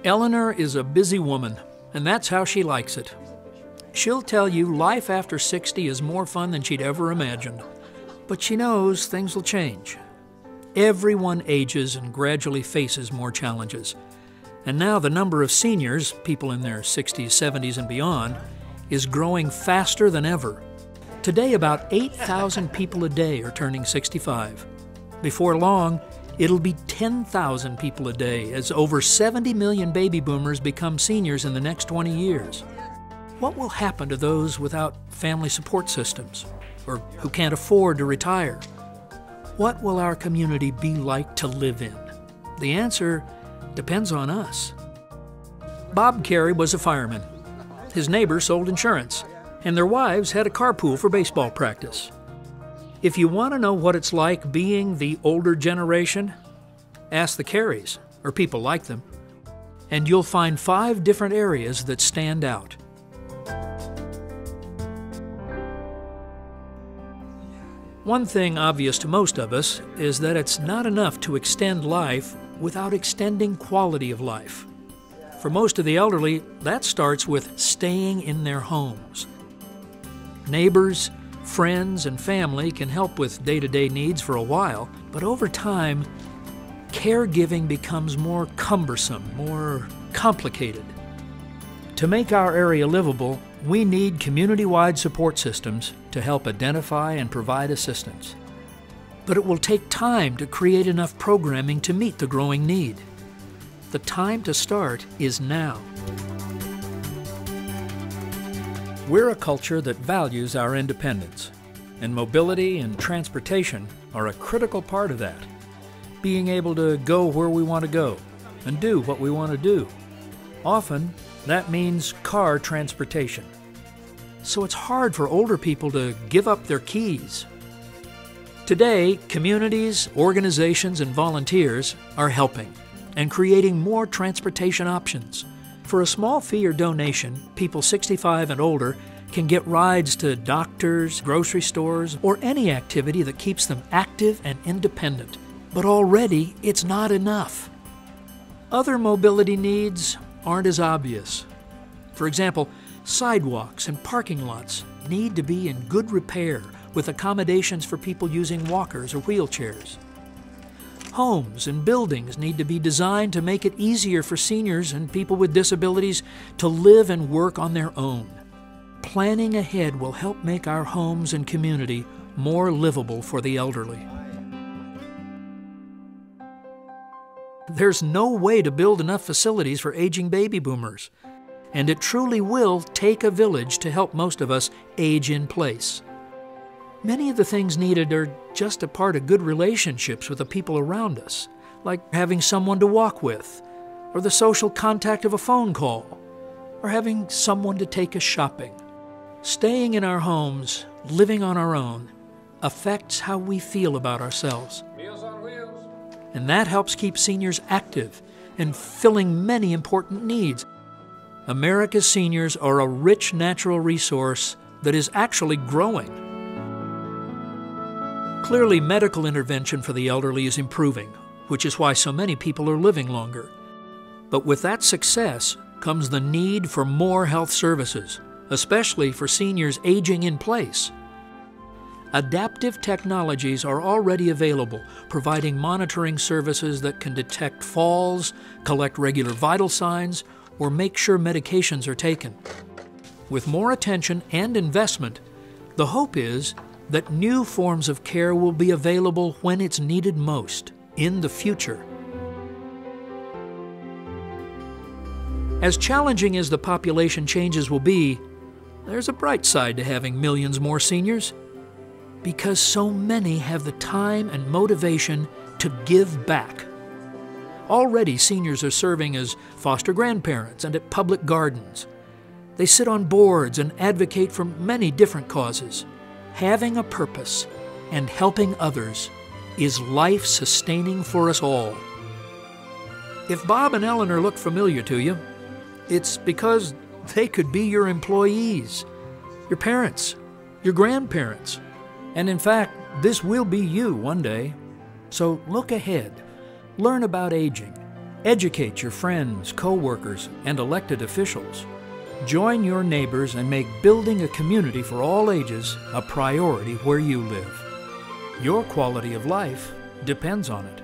Eleanor is a busy woman, and that's how she likes it. She'll tell you life after 60 is more fun than she'd ever imagined. But she knows things will change. Everyone ages and gradually faces more challenges. And now the number of seniors, people in their 60s, 70s, and beyond, is growing faster than ever. Today, about 8,000 people a day are turning 65. Before long, it'll be 10,000 people a day as over 70 million baby boomers become seniors in the next 20 years. What will happen to those without family support systems, or who can't afford to retire? What will our community be like to live in? The answer depends on us. Bob Carey was a fireman. His neighbor sold insurance, and their wives had a carpool for baseball practice. If you want to know what it's like being the older generation, ask the Careys, or people like them, and you'll find 5 different areas that stand out. One thing obvious to most of us is that it's not enough to extend life without extending quality of life. For most of the elderly, that starts with staying in their homes. Neighbors, friends, and family can help with day-to-day needs for a while, but over time, caregiving becomes more cumbersome, more complicated. To make our area livable, we need community-wide support systems to help identify and provide assistance. But it will take time to create enough programming to meet the growing need. The time to start is now. We're a culture that values our independence, and mobility and transportation are a critical part of that. Being able to go where we want to go and do what we want to do. Often, that means car transportation. So it's hard for older people to give up their keys. Today, communities, organizations, and volunteers are helping and creating more transportation options. For a small fee or donation, people 65 and older can get rides to doctors, grocery stores, or any activity that keeps them active and independent. But already, it's not enough. Other mobility needs aren't as obvious. For example, sidewalks and parking lots need to be in good repair with accommodations for people using walkers or wheelchairs. Homes and buildings need to be designed to make it easier for seniors and people with disabilities to live and work on their own. Planning ahead will help make our homes and community more livable for the elderly. There's no way to build enough facilities for aging baby boomers, and it truly will take a village to help most of us age in place. Many of the things needed are just a part of good relationships with the people around us, like having someone to walk with, or the social contact of a phone call, or having someone to take us shopping. Staying in our homes, living on our own, affects how we feel about ourselves. Meals on Wheels. And that helps keep seniors active and filling many important needs. America's seniors are a rich natural resource that is actually growing. Clearly, medical intervention for the elderly is improving, which is why so many people are living longer. But with that success comes the need for more health services, especially for seniors aging in place. Adaptive technologies are already available, providing monitoring services that can detect falls, collect regular vital signs, or make sure medications are taken. With more attention and investment, the hope is that new forms of care will be available when it's needed most, in the future. As challenging as the population changes will be, there's a bright side to having millions more seniors, because so many have the time and motivation to give back. Already, seniors are serving as foster grandparents and at public gardens. They sit on boards and advocate for many different causes. Having a purpose and helping others is life-sustaining for us all. If Bob and Eleanor look familiar to you, it's because they could be your employees, your parents, your grandparents. And in fact, this will be you one day. So look ahead, learn about aging, Educate your friends, co-workers, and elected officials. Join your neighbors and make building a community for all ages a priority where you live. Your quality of life depends on it.